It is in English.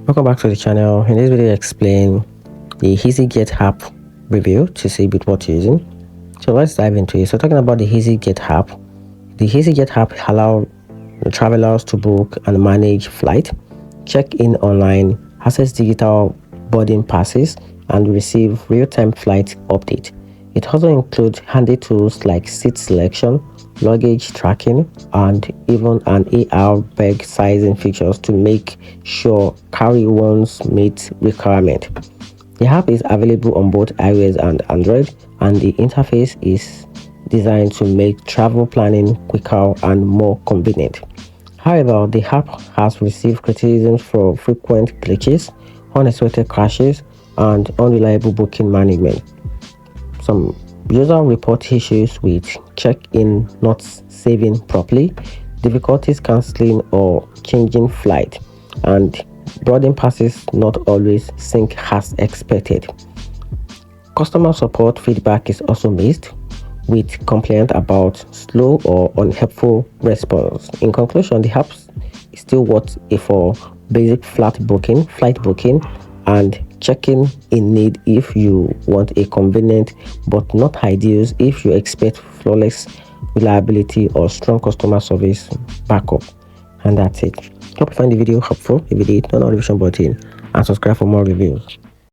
Welcome back to the channel. In this video I explain the EASYJET app review to see with what you're using. So let's dive into it. So talking about the EASYJET app, the EASYJET app allows travelers to book and manage flight, check in online, access digital boarding passes, and receive real-time flight update. It also includes handy tools like seat selection, luggage tracking, and even an AR bag sizing features to make sure carry-ons meet requirement. The app is available on both iOS and Android, and the interface is designed to make travel planning quicker and more convenient. However, the app has received criticism for frequent glitches, unexpected crashes, and unreliable booking management. Some user report issues with check-in not saving properly, difficulties cancelling or changing flight, and boarding passes not always sync as expected. Customer support feedback is also missed, with complaint about slow or unhelpful response. In conclusion, the app is still worth it for basic flight booking, and checking in need if you want a convenient but not ideal if you expect flawless reliability or strong customer service backup. And that's it. Hope you find the video helpful. If you did, turn on the notification button and subscribe for more reviews.